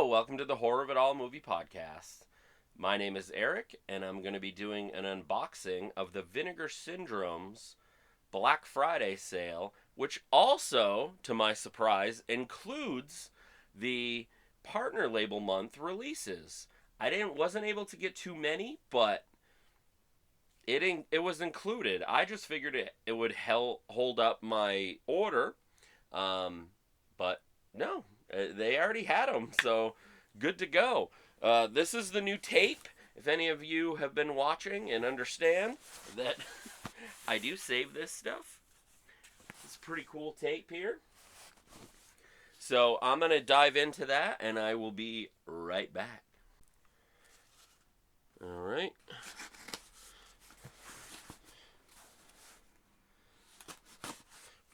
Hello, welcome to the Horror of It All movie podcast. My name is Eric, and I'm going to be doing an unboxing of the Vinegar Syndrome's Black Friday sale, which also, to my surprise, includes the partner label month releases. Wasn't able to get too many, but it was included. I just figured it would hold up my order, but no, they already had them, so good to go. This is the new tape. If any of you have been watching and understand that I do save this stuff, it's pretty cool tape here. So I'm going to dive into that, and I will be right back. All right.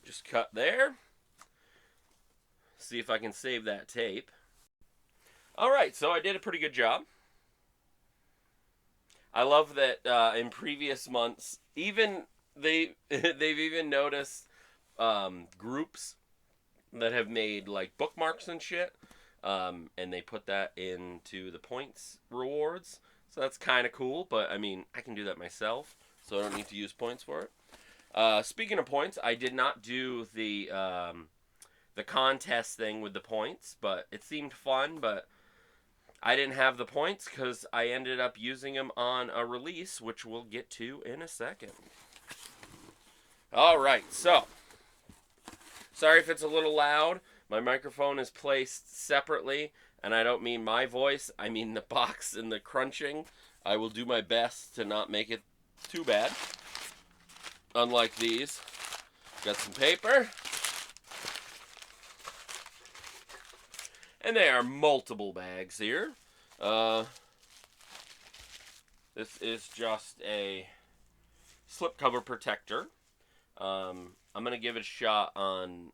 Just cut there. See if I can save that tape. All right, so I did a pretty good job. I love that in previous months, even they've even noticed groups that have made like bookmarks and shit, and they put that into the points rewards. So that's kind of cool. But I mean, I can do that myself, so I don't need to use points for it. Speaking of points, I did not do the contest thing with the points, but it seemed fun. But I didn't have the points because I ended up using them on a release, which we'll get to in a second. All right, so sorry if it's a little loud. My microphone is placed separately, and I don't mean my voice. I mean the box and the crunching. I will do my best to not make it too bad. Unlike these. Got some paper. And there are multiple bags here. This is just a slipcover protector. I'm going to give it a shot on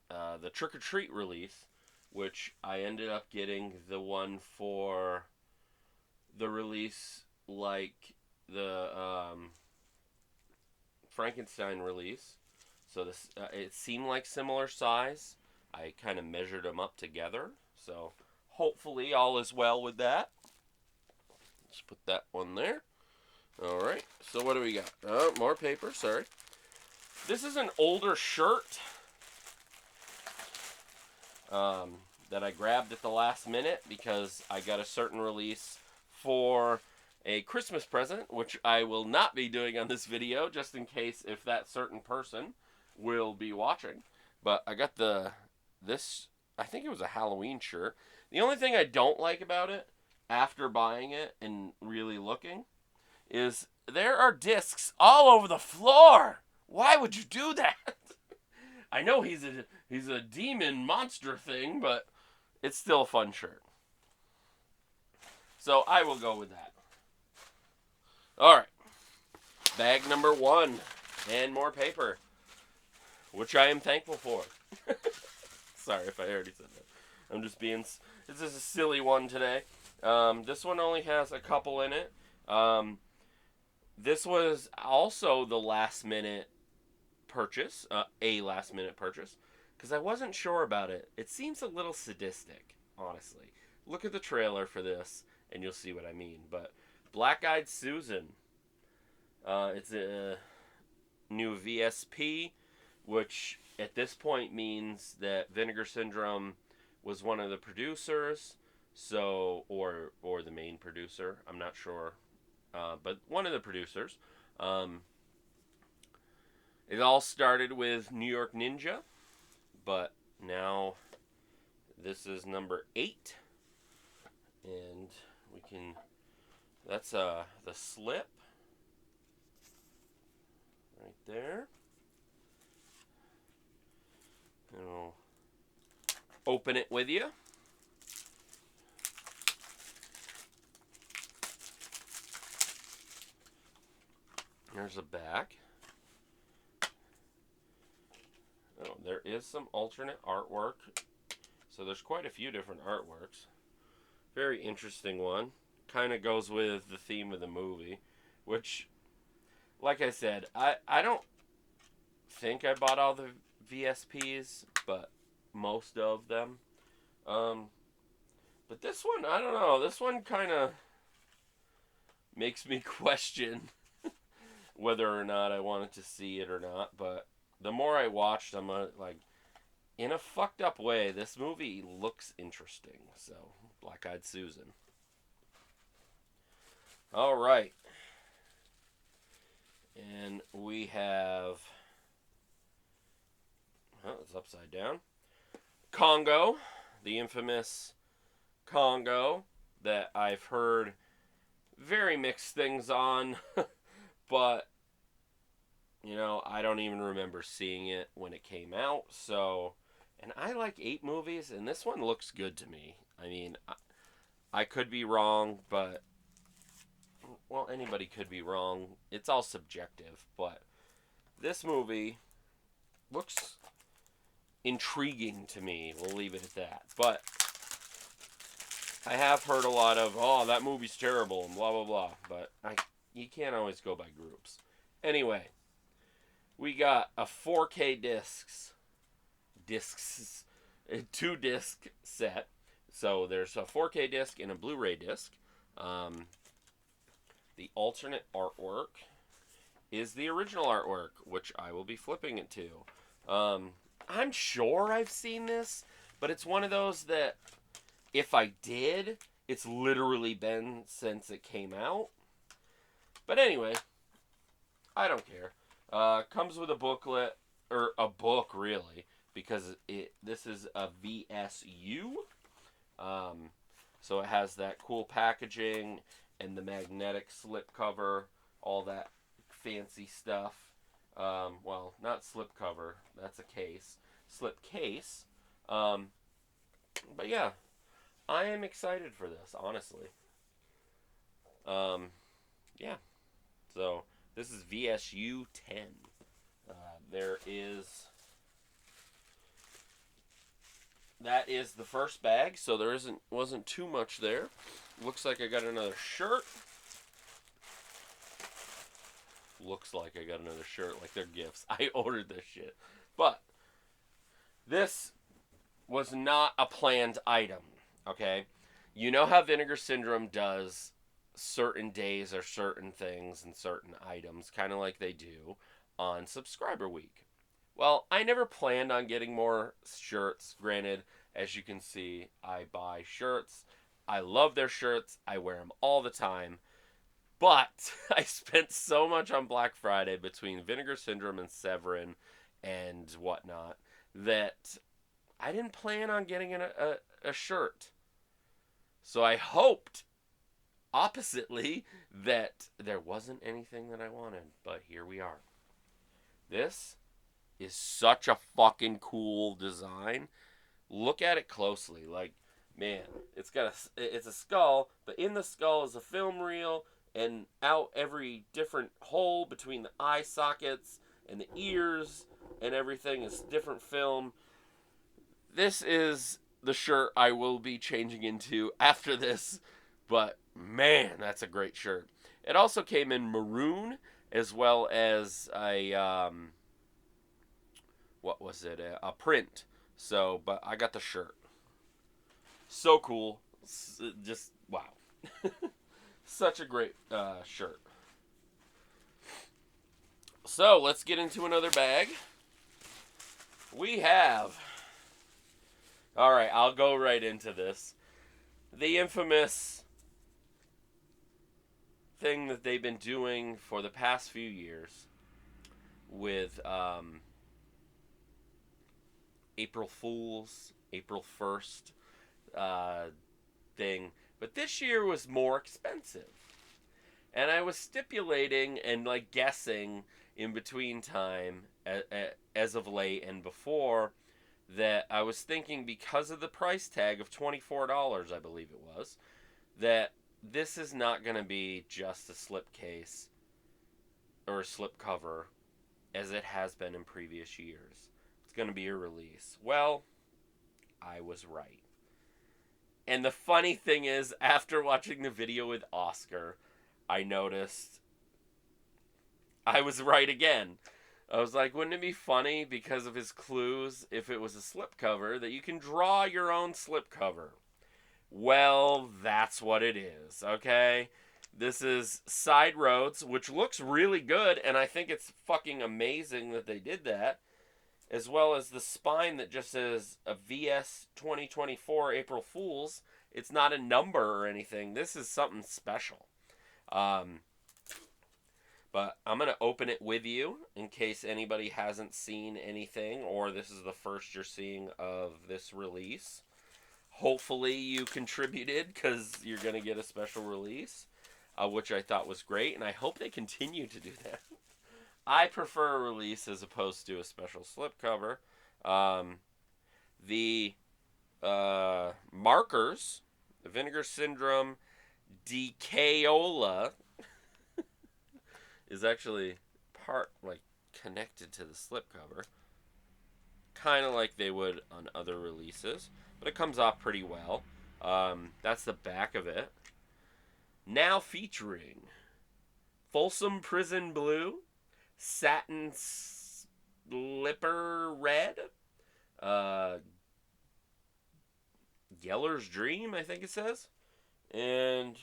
the Trick or Treat release, which I ended up getting the one for the release like the Frankenstein release. So this it seemed like similar size. I kind of measured them up together, so hopefully all is well with that. Just put that one there. All right, so what do we got? Oh, more paper, sorry. This is an older shirt that I grabbed at the last minute because I got a certain release for a Christmas present, which I will not be doing on this video, just in case if that certain person will be watching. But I got this, I think it was a Halloween shirt. The only thing I don't like about it, after buying it and really looking, is there are discs all over the floor. Why would you do that? I know he's a demon monster thing, but it's still a fun shirt. So I will go with that. All right. Bag number 1 and more paper, which I am thankful for. Sorry if I already said that. I'm just being... This is a silly one today. This one only has a couple in it. This was also the last-minute purchase. A last-minute purchase. Because I wasn't sure about it. It seems a little sadistic, honestly. Look at the trailer for this, and you'll see what I mean. But Black Eyed Susan. It's a new VSP, which at this point means that Vinegar Syndrome was one of the producers, so or the main producer. I'm not sure, but one of the producers. It all started with New York Ninja, but now this is number 8, and we can. That's the slip right there. And I'll open it with you. There's a back. Oh, there is some alternate artwork. So there's quite a few different artworks. Very interesting one. Kind of goes with the theme of the movie, which, like I said, I don't think I bought all the VSPs, but most of them. But this one, I don't know. This one kind of makes me question whether or not I wanted to see it or not. But the more I watched, I'm like, in a fucked up way, this movie looks interesting. So, Black Eyed Susan. All right. And we have. Oh, it's upside down. Congo, the infamous Congo that I've heard very mixed things on, but I don't even remember seeing it when it came out. So, and I like 8 movies, and this one looks good to me. I mean, I could be wrong, but well, anybody could be wrong. It's all subjective, but this movie looks intriguing to me. We'll leave it at that. But I have heard a lot of, oh, that movie's terrible and blah, blah, blah. But you can't always go by groups. Anyway, we got a 4K discs, a 2-disc set. So there's a 4K disc and a Blu-ray disc. The alternate artwork is the original artwork, which I will be flipping it to. I'm sure I've seen this, but it's one of those that if I did, it's literally been since it came out. But anyway, I don't care. Comes with a booklet, or a book really, because this is a VSU. So it has that cool packaging and the magnetic slip cover, all that fancy stuff. Well, not slip cover, that's a case. Slip case. But yeah, I am excited for this, honestly. Yeah. So, this is VSU 10. That is the first bag, so there wasn't too much there. Looks like I got another shirt. Looks like I got another shirt, like they're gifts. I ordered this shit. But this was not a planned item, okay? You know how Vinegar Syndrome does certain days or certain things and certain items, kind of like they do on Subscriber Week. Well, I never planned on getting more shirts. Granted, as you can see, I buy shirts. I love their shirts. I wear them all the time. But I spent so much on Black Friday between Vinegar Syndrome and Severin and whatnot that I didn't plan on getting a shirt. So I hoped, oppositely, that there wasn't anything that I wanted. But here we are. This is such a fucking cool design. Look at it closely. Like, man, it's a skull, but in the skull is a film reel, and out every different hole between the eye sockets and the ears and everything is different film. This is the shirt I will be changing into after this, but man, that's a great shirt. It also came in maroon as well as a what was it? A print. So, but I got the shirt. So cool. Just wow. Such a great shirt. So, let's get into another bag. We have... Alright, I'll go right into this. The infamous thing that they've been doing for the past few years with April Fool's, April 1st thing. But this year was more expensive. And I was stipulating and like guessing in between time, as of late and before, that I was thinking because of the price tag of $24, I believe it was, that this is not going to be just a slip case or a slip cover as it has been in previous years. It's going to be a release. Well, I was right. And the funny thing is, after watching the video with Oscar, I noticed I was right again. I was like, wouldn't it be funny because of his clues if it was a slipcover that you can draw your own slipcover? Well, that's what it is, okay? This is Side Roads, which looks really good, and I think it's fucking amazing that they did that, as well as the spine that just says a VS 2024 April Fools. It's not a number or anything. This is something special. Um, but I'm going to open it with you in case anybody hasn't seen anything or this is the first you're seeing of this release. Hopefully you contributed because you're going to get a special release, which I thought was great, and I hope they continue to do that. I prefer a release as opposed to a special slipcover. The markers, the Vinegar Syndrome Decayola, is actually connected to the slipcover, kind of like they would on other releases, but it comes off pretty well. That's the back of it. Now featuring Folsom Prison Blue, Satin Slipper Red, Yeller's Dream, I think it says, and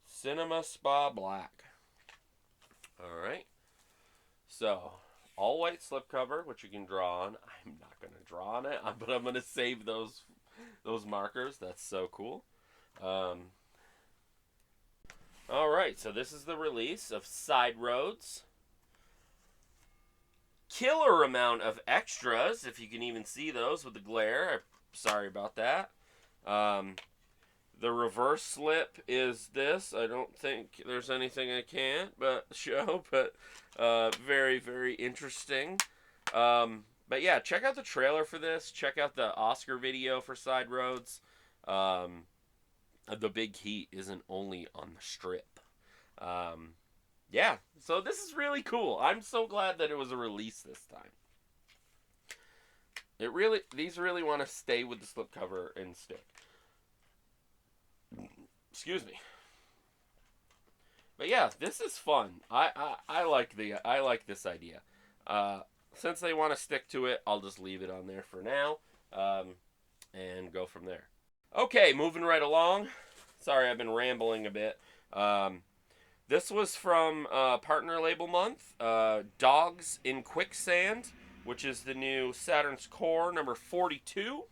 Cinema Spa Black. Alright. So, all white slipcover, which you can draw on. I'm not going to draw on it, but I'm going to save those markers. That's so cool. Alright, so this is the release of Side Roads. Killer amount of extras, if you can even see those with the glare. Sorry about that. The reverse slip is this. I don't think there's anything I can't show, but very, very interesting. But yeah, check out the trailer for this. Check out the Oscar video for Side Roads. The big heat isn't only on the strip. Yeah, so this is really cool. I'm so glad that it was a release this time. These really want to stay with the slipcover and stick. Excuse me. But yeah, this is fun. I like this idea. Since they want to stick to it, I'll just leave it on there for now, and go from there. Okay, moving right along. Sorry, I've been rambling a bit. This was from Partner Label Month, Dogs in Quicksand, which is the new Saturn's Core number 42.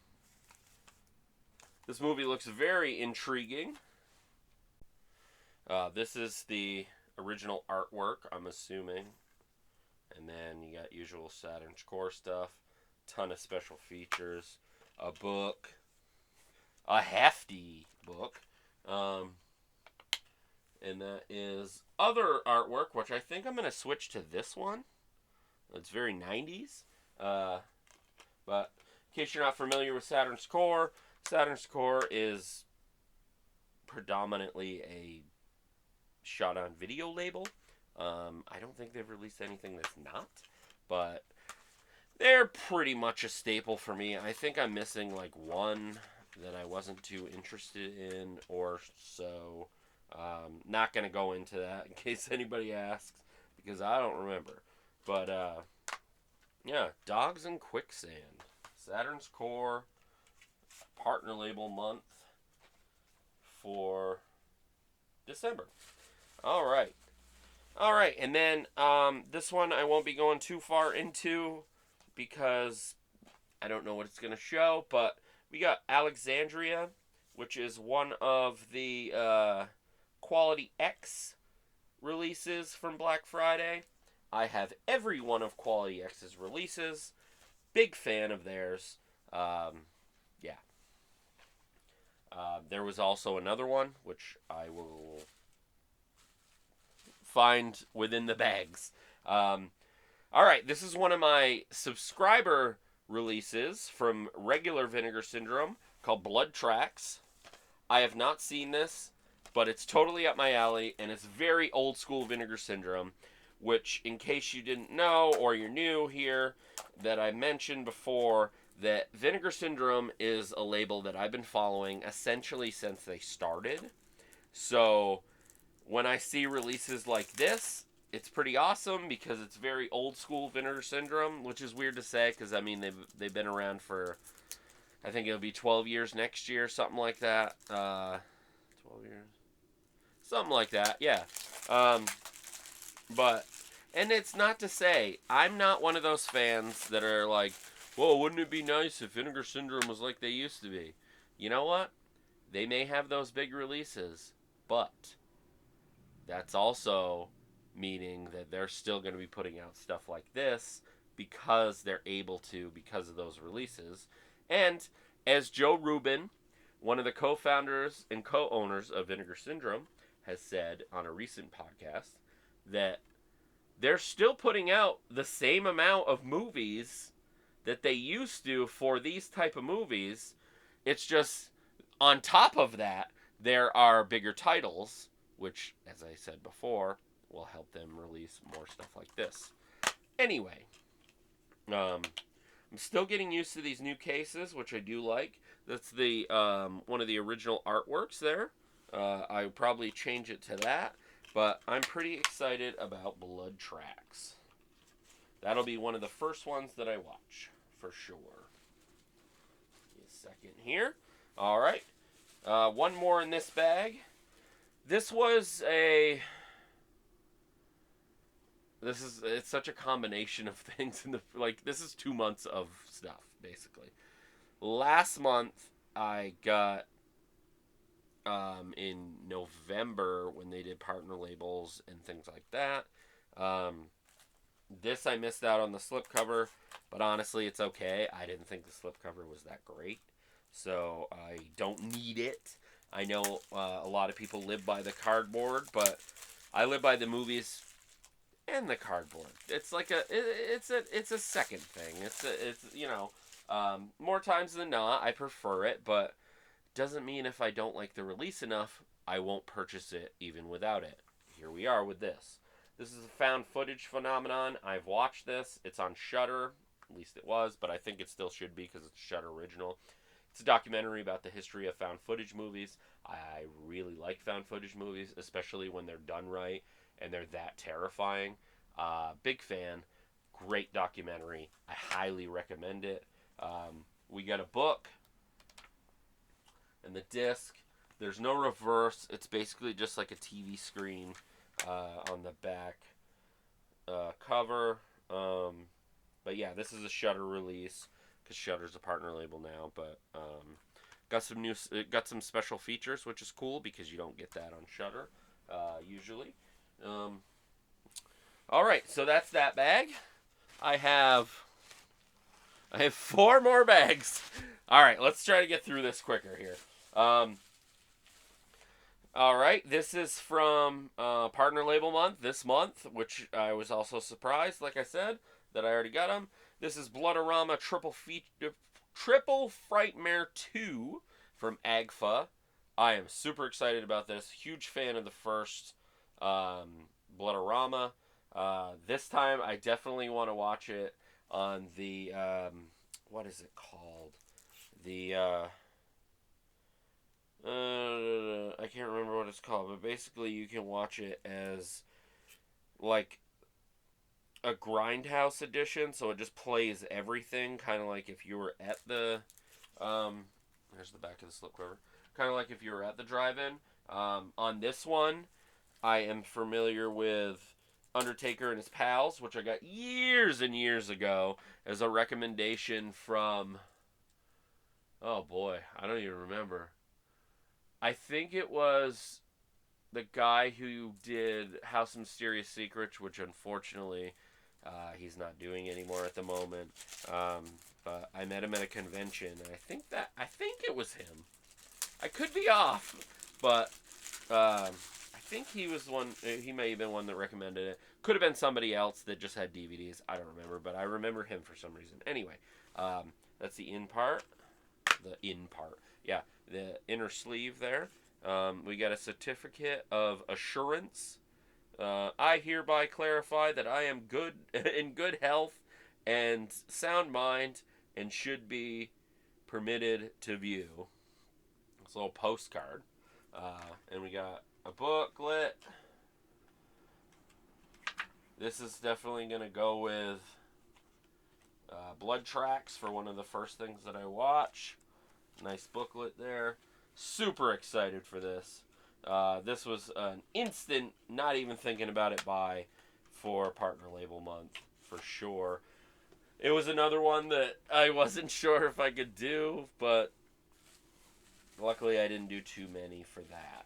This movie looks very intriguing. This is the original artwork, I'm assuming. And then you got usual Saturn's Core stuff, ton of special features, a book, a hefty book, and that is other artwork, which I think I'm going to switch to this one. It's very 90s. But in case you're not familiar with Saturn's Core is predominantly a shot-on video label. I don't think they've released anything that's not, but they're pretty much a staple for me. I think I'm missing like one that I wasn't too interested in or so. Not going to go into that in case anybody asks, because I don't remember. But, yeah, Dogs in Quicksand. Saturn's Core, Partner Label Month for December. Alright, and then this one I won't be going too far into because I don't know what it's going to show, but we got Alexandria, which is one of the Quality X releases from Black Friday. I have every one of Quality X's releases. Big fan of theirs. Yeah. There was also another one, which I will find within the bags. Alright, this is one of my subscriber releases from regular Vinegar Syndrome called Blood Tracks. I have not seen this, but it's totally up my alley, and it's very old school Vinegar Syndrome, which, in case you didn't know or you're new here, that I mentioned before that Vinegar Syndrome is a label that I've been following essentially since they started. So when I see releases like this, it's pretty awesome because it's very old school Vinegar Syndrome, which is weird to say because, I mean, they've been around for I think it'll be 12 years next year, something like that. 12 years. Something like that, yeah. Um, but, and it's not to say, I'm not one of those fans that are like, well, wouldn't it be nice if Vinegar Syndrome was like they used to be? You know what? They may have those big releases, but that's also meaning that they're still going to be putting out stuff like this because they're able to, because of those releases. And as Joe Rubin, one of the co-founders and co-owners of Vinegar Syndrome, has said on a recent podcast, that they're still putting out the same amount of movies that they used to for these type of movies. It's just on top of that, there are bigger titles, which, as I said before, will help them release more stuff like this. Anyway, I'm still getting used to these new cases, which I do like. That's the one of the original artworks there. I would probably change it to that, but I'm pretty excited about Blood Tracks. That'll be one of the first ones that I watch, for sure. Give me a second here. All right. One more in this bag. This was a... It's such a combination of things in the... Like, this is 2 months of stuff, basically. Last month, I got... in November, when they did partner labels and things like that. This I missed out on the slipcover, but honestly, it's okay. I didn't think the slipcover was that great, so I don't need it. I know a lot of people live by the cardboard, but I live by the movies and the cardboard. It's like it's a second thing. It's more times than not, I prefer it, but doesn't mean if I don't like the release enough, I won't purchase it even without it. Here we are with this. This is a found footage phenomenon. I've watched this. It's on Shudder. At least it was, but I think it still should be because it's a Shudder original. It's a documentary about the history of found footage movies. I really like found footage movies, especially when they're done right and they're that terrifying. Big fan. Great documentary. I highly recommend it. We got a book and the disc. There's no reverse. It's basically just like a TV screen on the back cover. But yeah, this is a Shudder release because Shudder's a partner label now. But got some special features, which is cool because you don't get that on Shudder usually. All right, so that's that bag. I have 4 more bags. All right, let's try to get through this quicker here. All right, this is from Partner Label Month this month, which I was also surprised, like I said, that I already got them. This is Bloodorama Triple Frightmare 2 from AGFA. I am super excited about this. Huge fan of the first Bloodorama. This time, I definitely want to watch it on the, what is it called? The, I can't remember what it's called, but basically you can watch it as, like, a Grindhouse edition, so it just plays everything, kind of like if you were at the, there's the back of the slipcover, kind of like if you were at the drive-in. On this one, I am familiar with Undertaker and his pals, which I got years and years ago as a recommendation from, oh boy, I don't even remember. I think it was the guy who did House of Mysterious Secrets, which unfortunately he's not doing anymore at the moment. But I met him at a convention, and I think it was him. I could be off, but I think he was the one. He may have been one that recommended it. Could have been somebody else that just had DVDs. I don't remember, but I remember him for some reason. Anyway, that's the in part. Yeah, the inner sleeve there. We got a certificate of assurance. I hereby clarify that I am good in good health and sound mind and should be permitted to view. It's a little postcard. And we got a booklet. This is definitely going to go with Blood Tracks for one of the first things that I watch. Nice booklet there. Super excited for this. This was an instant, not even thinking about it, buy for Partner Label Month, for sure. It was another one that I wasn't sure if I could do, but luckily I didn't do too many for that.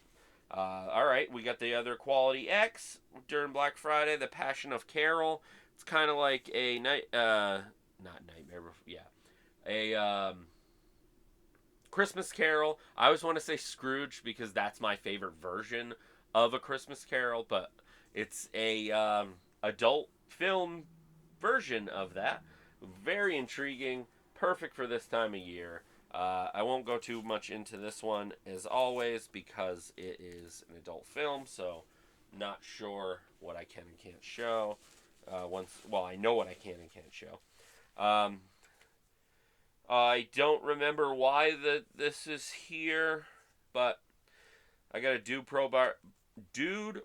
Alright, we got the other Quality X during Black Friday, The Passion of Carol. It's kind of like a not Nightmare, yeah. Christmas Carol. I always want to say Scrooge because that's my favorite version of A Christmas Carol, but it's a adult film version of that. Very intriguing, perfect for this time of year. I won't go too much into this one as always because it is an adult film, so not sure what I can and can't show. I know what I can and can't show. I don't remember why this is here, but I got a Dude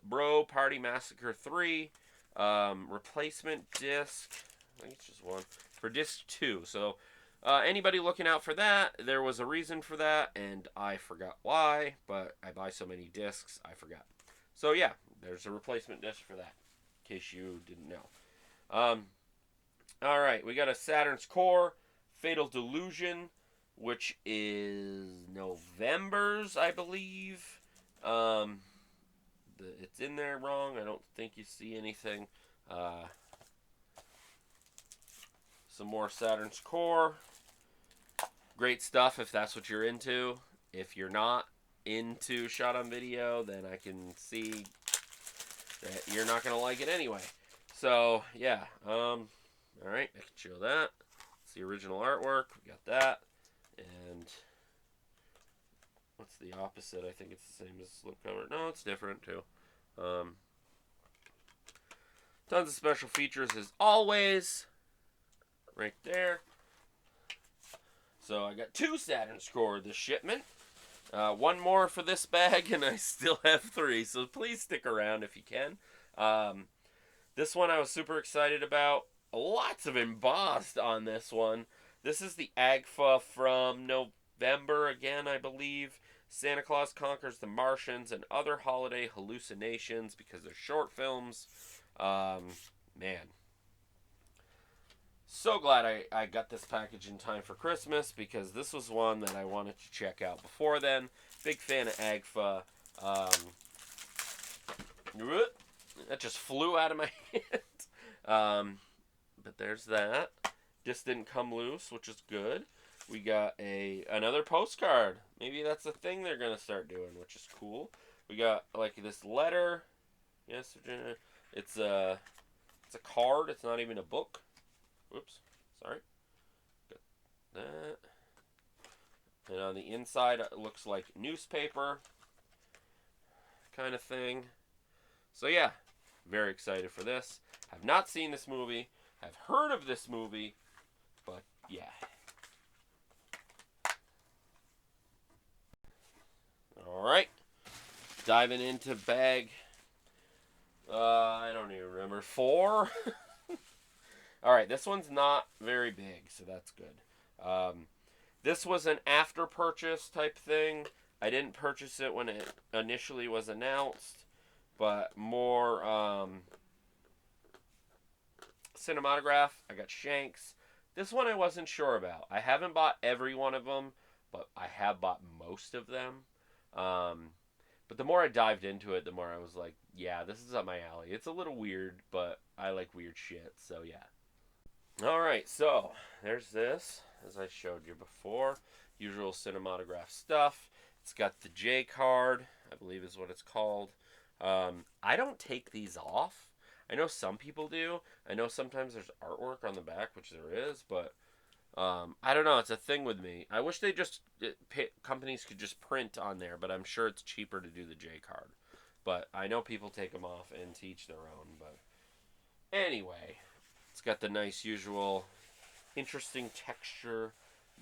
Bro Party Massacre 3 replacement disc. I think it's just one for disc 2. So anybody looking out for that, there was a reason for that, and I forgot why, but I buy so many discs, I forgot. So yeah, there's a replacement disc for that, in case you didn't know. Alright, we got a Saturn's Core Fatal Delusion, which is November's, I believe. It's in there wrong. I don't think you see anything. Some more Saturn's Core. Great stuff if that's what you're into. If you're not into shot on video, then I can see that you're not going to like it anyway. So, yeah. Alright, I can show that. It's the original artwork. We got that. And what's the opposite? I think it's the same as slipcover. No, it's different too. Tons of special features as always. Right there. So I got 2 Saturn's Core this shipment. One more for this bag, and I still have 3. So please stick around if you can. This one I was super excited about. Lots of embossed on this one. This is the AGFA from November again, I believe. Santa Claus Conquers the Martians and Other Holiday Hallucinations, because they're short films. Man. So glad I got this package in time for Christmas, because this was one that I wanted to check out before then. Big fan of AGFA. That just flew out of my hand. But there's that. Just didn't come loose, which is good. We got another postcard. Maybe that's a thing they're going to start doing, which is cool. We got like this letter. Yes, Virginia. It's a card. It's not even a book. Whoops. Sorry. Got that. And on the inside, it looks like newspaper kind of thing. So yeah, very excited for this. Have not seen this movie. Have heard of this movie. But yeah. Alright. Diving into bag. I don't even remember. 4? Alright, this one's not very big, so that's good. This was an after purchase type thing. I didn't purchase it when it initially was announced, but more cinematograph. I got Shanks. This one I wasn't sure about. I haven't bought every one of them, but I have bought most of them. But the more I dived into it, the more I was like, yeah, this is up my alley. It's a little weird, but I like weird shit, so yeah. Alright, so there's this, as I showed you before. Usual cinematograph stuff. It's got the J card, I believe is what it's called. I don't take these off. I know some people do. I know sometimes there's artwork on the back, which there is, but I don't know. It's a thing with me. I wish companies could just print on there, but I'm sure it's cheaper to do the J card. But I know people take them off and teach their own. But anyway, it's got the nice usual interesting texture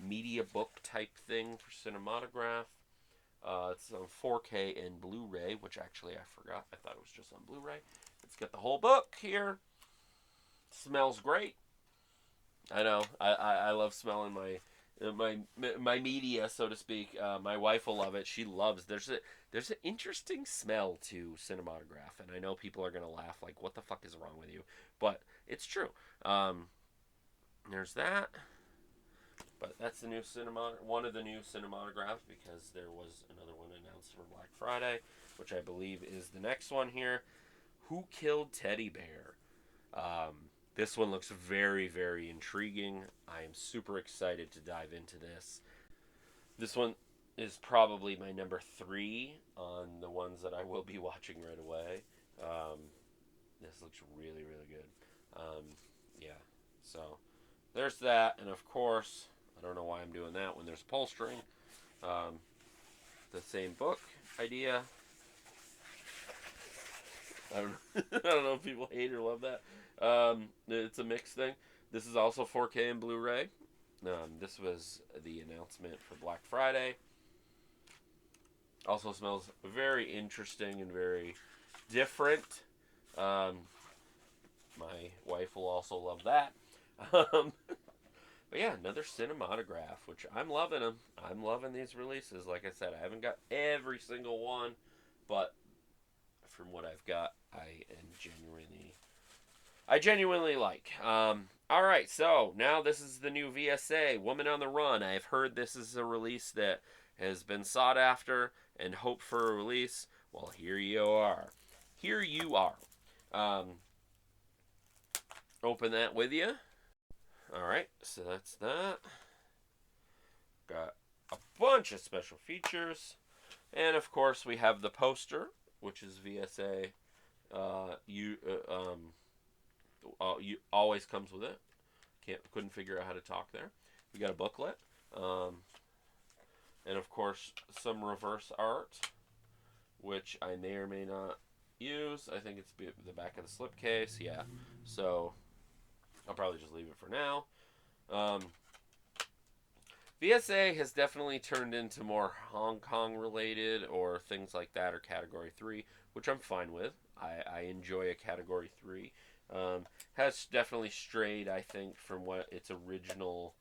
media book type thing for cinematograph. It's on 4K and Blu-ray, which actually I forgot. I thought it was just on Blu-ray. It's got the whole book here. Smells great. I know. I love smelling my my media, so to speak. My wife will love it. She loves. There's an interesting smell to cinematograph, and I know people are gonna laugh like, "What the fuck is wrong with you?" But it's true. There's that. But that's the new cinema, one of the new cinematographs, because there was another one announced for Black Friday, which I believe is the next one here. Who Killed Teddy Bear? This one looks very, very intriguing. I am super excited to dive into this. This one is probably my number 3 on the ones that I will be watching right away. Um, this looks really, really good. Um, yeah, so there's that, and of course, I don't know why I'm doing that when there's a pull string. Um, the same book idea. I don't, I don't know if people hate or love that. It's a mixed thing. This is also 4K and Blu-ray. This was the announcement for Black Friday. Also smells very interesting and very different. Um, my wife will also love that. Um, but yeah, another cinematograph, which I'm loving them. I'm loving these releases. Like I said, I haven't got every single one, but from what I've got, I genuinely like. All right, so now this is the new VSA, Woman on the Run. I've heard this is a release that has been sought after and hoped for a release. Well, here you are. Here you are. Um, open that with you. All right, so that's that. Got a bunch of special features. And of course, we have the poster, which is VSA. You always comes with it. Couldn't figure out how to talk there. We got a booklet, and of course some reverse art, which I may or may not use. I think it's the back of the slipcase. Yeah, so I'll probably just leave it for now. VSA has definitely turned into more Hong Kong related or things like that, or Category 3, which I'm fine with. I enjoy a Category 3. Has definitely strayed, I think, from what its original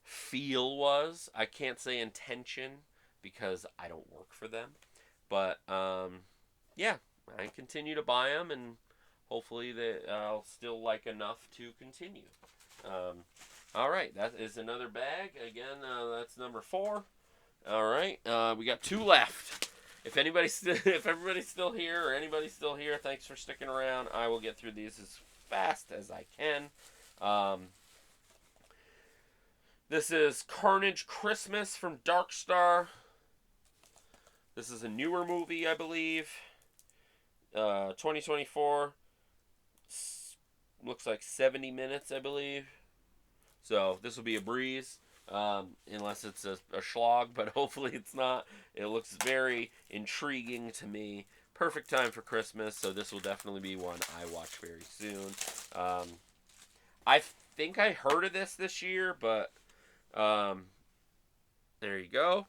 feel was. I can't say intention because I don't work for them. But yeah, I continue to buy them, and hopefully that I'll still like enough to continue. All right, that is another bag. Again, that's number 4. All right, we got 2 left. If everybody's still here, or anybody's still here, thanks for sticking around. I will get through these as fast as I can. This is Carnage Christmas from Dark Star. This is a newer movie, I believe. 2024. Looks like 70 minutes, I believe. So this will be a breeze, unless it's a schlog, but hopefully it's not. It looks very intriguing to me. Perfect time for Christmas, so this will definitely be one I watch very soon. I think I heard of this year, but there you go.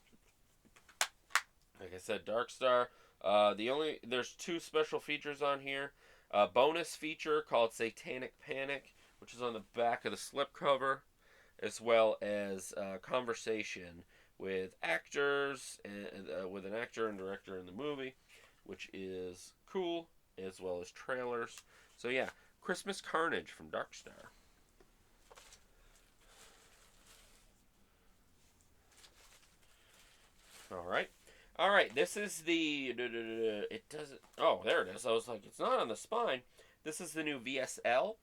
Like I said, Dark Star. There's 2 special features on here. A bonus feature called Satanic Panic, which is on the back of the slipcover, as well as a conversation with actors and with an actor and director in the movie, which is cool, as well as trailers. So yeah, Christmas Carnage from Dark Star. All right. This is the. It doesn't. Oh, there it is. I was like, it's not on the spine. This is the new VSL.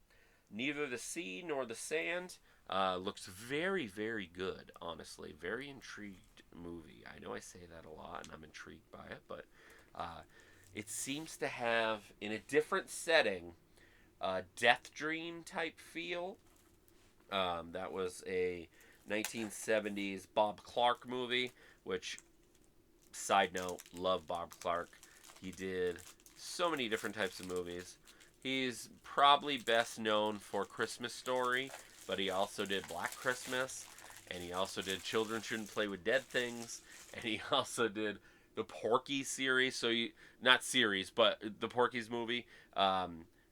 Neither the sea nor the sand. Looks very, very good, honestly. Very intrigued movie. I know I say that a lot, and I'm intrigued by it, but it seems to have, in a different setting, a Death Dream type feel. That was a 1970s Bob Clark movie, which, side note, love Bob Clark. He did so many different types of movies. He's probably best known for Christmas Story, but he also did Black Christmas, and he also did Children Shouldn't Play with Dead Things, and he also did the Porky's series. Not series, but the Porky's movie.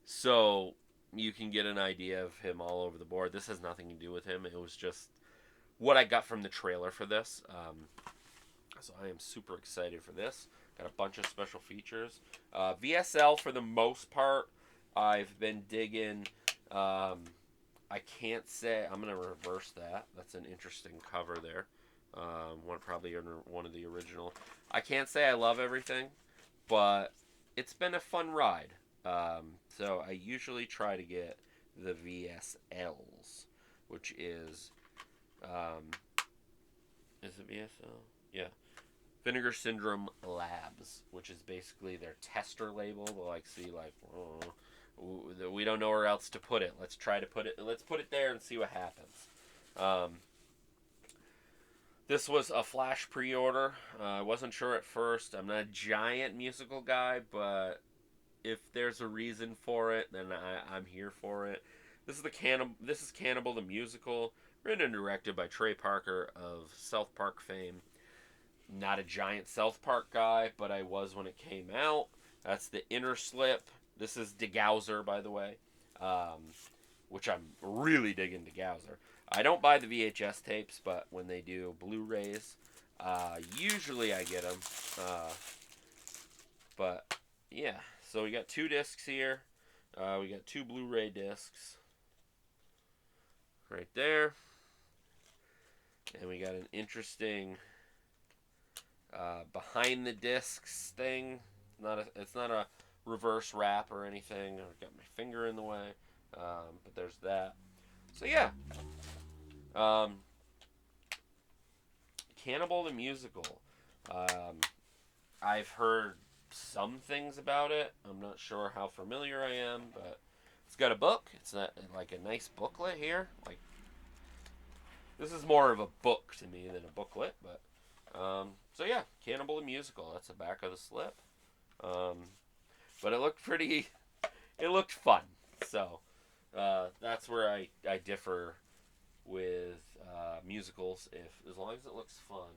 So you can get an idea of him all over the board. This has nothing to do with him. It was just what I got from the trailer for this. So I am super excited for this. Got a bunch of special features. VSL for the most part, I've been digging. I can't say. I'm gonna reverse that. That's an interesting cover there. Probably under one of the original. I can't say I love everything, but it's been a fun ride. So I usually try to get the VSLs, which um, is it VSL? Yeah, Vinegar Syndrome Labs, which is basically their tester label. They'll like see like, oh, we don't know where else to put it. Let's try to put it. Let's put it there and see what happens. This was a flash pre-order. I wasn't sure at first. I'm not a giant musical guy, but if there's a reason for it, then I'm here for it. This is Cannibal the Musical, written and directed by Trey Parker of South Park fame. Not a giant South Park guy, but I was when it came out. That's the inner slip. This is DeGauser, by the way, which I'm really digging DeGauser. I don't buy the VHS tapes, but when they do Blu-rays, usually I get them. But yeah, so we got 2 discs here. We got 2 Blu-ray discs right there, and we got an interesting behind the discs thing. It's not a reverse wrap or anything. I've got my finger in the way, but there's that. So yeah, Cannibal the Musical. I've heard some things about it. I'm not sure how familiar I am, but it's got a book. It's not like a nice booklet here. Like, this is more of a book to me than a booklet, but so yeah, Cannibal the Musical. That's the back of the slip. But it looked pretty. It looked fun. So that's where I differ with musicals. As long as it looks fun.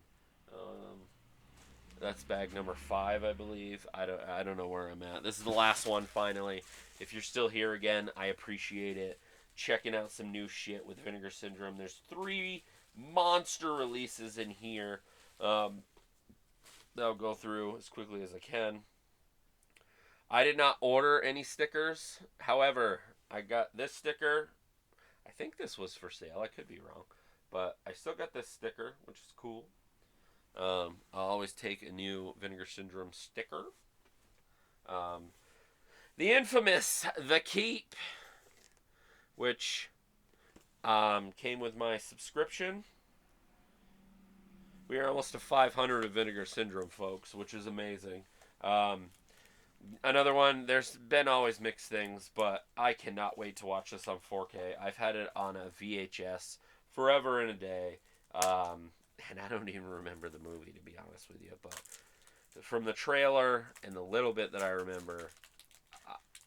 That's bag number 5, I believe. I don't know where I'm at. This is the last one. Finally, if you're still here again, I appreciate it. Checking out some new shit with Vinegar Syndrome. There's 3 monster releases in here. That I'll go through as quickly as I can. I did not order any stickers. However, I got this sticker. I think this was for sale. I could be wrong. But I still got this sticker, which is cool. I'll always take a new Vinegar Syndrome sticker. The infamous The Keep, which came with my subscription. We are almost to 500 of Vinegar Syndrome, folks, which is amazing. Another one, there's been always mixed things, but I cannot wait to watch this on 4K. I've had it on a VHS forever and a day. And I don't even remember the movie, to be honest with you. But from the trailer and the little bit that I remember,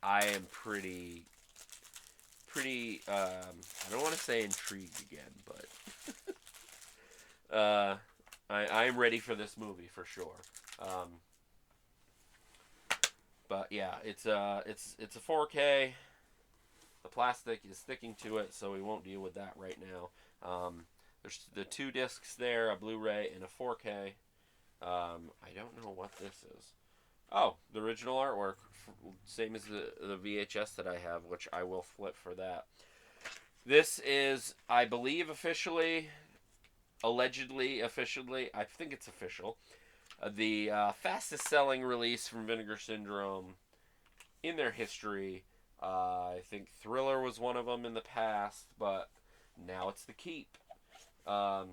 I am pretty, I don't want to say intrigued again, but I'm ready for this movie for sure. But yeah, it's a 4K. The plastic is sticking to it, so we won't deal with that right now. There's the 2 discs there, a Blu-ray and a 4K. I don't know what this is. Oh, the original artwork, same as the VHS that I have, which I will flip for that. This is, I believe, allegedly officially, I think it's official, the fastest selling release from Vinegar Syndrome in their history. I think Thriller was one of them in the past, but now it's The Keep. But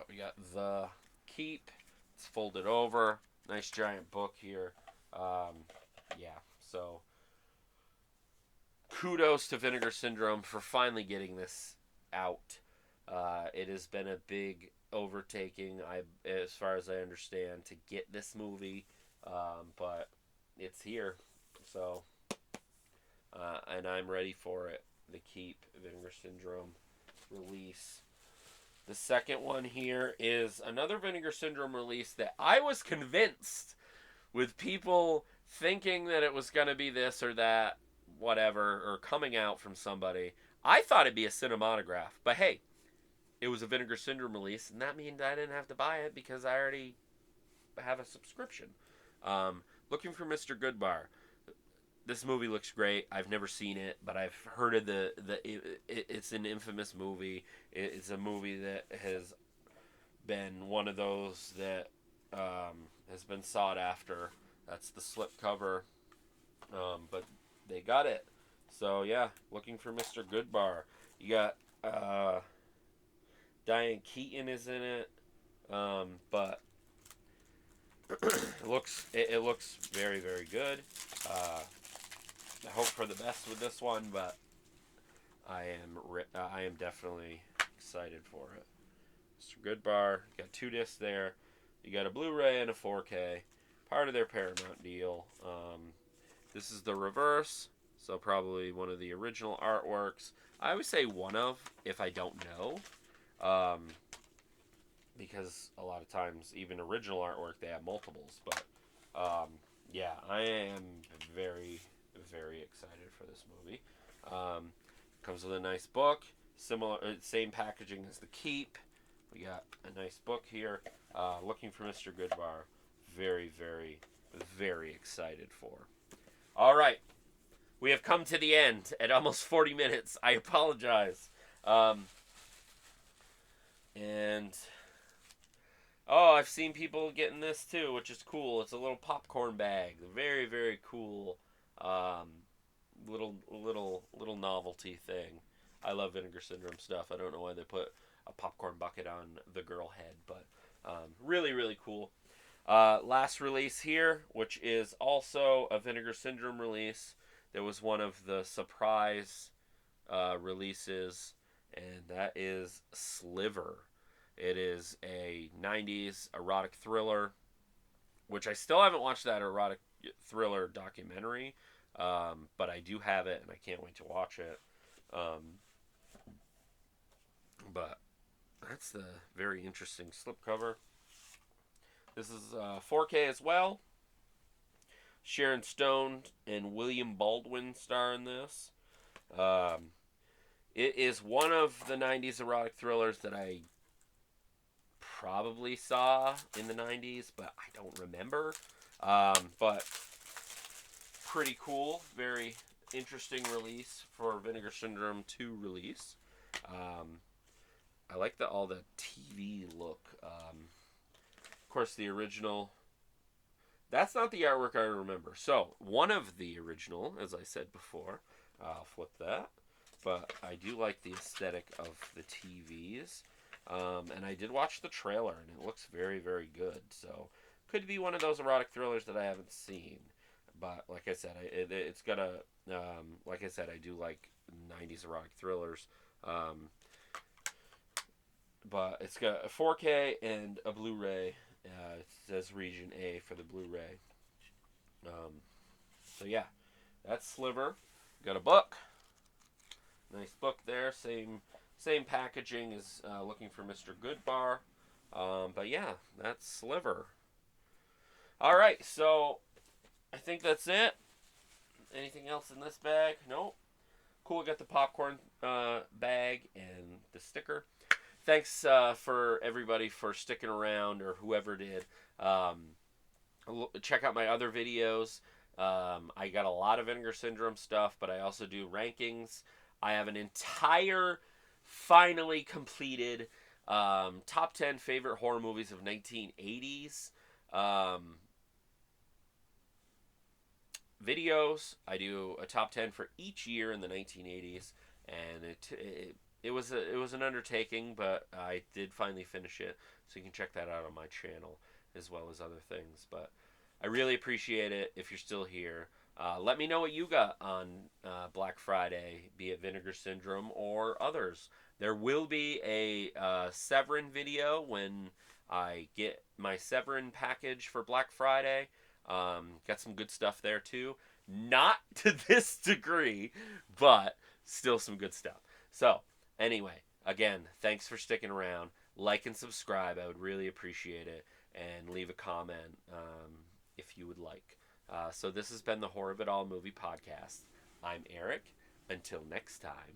we got The Keep. It's folded over. Nice giant book here. Yeah, so kudos to Vinegar Syndrome for finally getting this out. It has been a big overtaking, as far as I understand, to get this movie, but it's here. So, and I'm ready for it. The Keep, Vinegar Syndrome release. The second one here is another Vinegar Syndrome release that I was convinced, with people thinking that it was going to be this or that, whatever, or coming out from somebody, I thought it'd be a cinematograph. But hey, it was a Vinegar Syndrome release, and that means I didn't have to buy it because I already have a subscription. Looking for Mr. Goodbar. This movie looks great. I've never seen it, but I've heard of it's an infamous movie. It's a movie that has been one of those that has been sought after. That's the slipcover, but they got it. So yeah, looking for Mr. Goodbar. You got Diane Keaton is in it, but it looks very, very good. I hope for the best with this one, but I am definitely excited for it. Mr. Goodbar, you got 2 discs there. You got a Blu-ray and a 4K, part of their Paramount deal. This is the reverse, so probably one of the original artworks. I always say one of, if I don't know, because a lot of times, even original artwork, they have multiples. But yeah, I am very, very excited for this movie. Comes with a nice book, same packaging as the Keep. We got a nice book here. Looking for Mr. Goodbar. Very, very, very excited for. All right. We have come to the end at almost 40 minutes. I apologize. And I've seen people getting this too, which is cool. It's a little popcorn bag. Very, very cool. Little novelty thing. I love Vinegar Syndrome stuff. I don't know why they put a popcorn bucket on the girl head, but really, really cool. Last release here, which is also a Vinegar Syndrome release. There was one of the surprise releases, and that is Sliver. It is a 90s erotic thriller, which I still haven't watched that erotic thriller documentary, but I do have it, and I can't wait to watch it. But that's the very interesting slipcover. This is 4K as well. Sharon Stone and William Baldwin star in this. It is one of the 90s erotic thrillers that I probably saw in the 90s, but I don't remember. But pretty cool. Very interesting release for Vinegar Syndrome 2 release. I like all the TV look. Of course, the original. That's not the artwork I remember. So, one of the original, as I said before, I'll flip that. But I do like the aesthetic of the TVs. And I did watch the trailer, and it looks very, very good. So, could be one of those erotic thrillers that I haven't seen. But, like I said, it's got a... like I said, I do like 90s erotic thrillers. But it's got a 4K and a Blu-ray. It says Region A for the Blu-ray. So yeah, that's Sliver. Got a book. Nice book there. Same packaging as Looking for Mr. Goodbar. But yeah, that's Sliver. All right, so I think that's it. Anything else in this bag? Nope. Cool. Got the popcorn bag and the sticker. Thanks for everybody for sticking around, or whoever did. Check out my other videos. I got a lot of Vinegar Syndrome stuff, but I also do rankings. I have an entire, finally completed top 10 favorite horror movies of 1980s videos. I do a top 10 for each year in the 1980s, and it was an undertaking, but I did finally finish it, so you can check that out on my channel as well as other things. But I really appreciate it if you're still here. Let me know what you got on Black Friday, be it Vinegar Syndrome or others. There will be a Severin video when I get my Severin package for Black Friday. Got some good stuff there too. Not to this degree, but still some good stuff. So, anyway, again, thanks for sticking around. Like and subscribe. I would really appreciate it. And leave a comment if you would like. So this has been the Horror of It All Movie Podcast. I'm Eric. Until next time.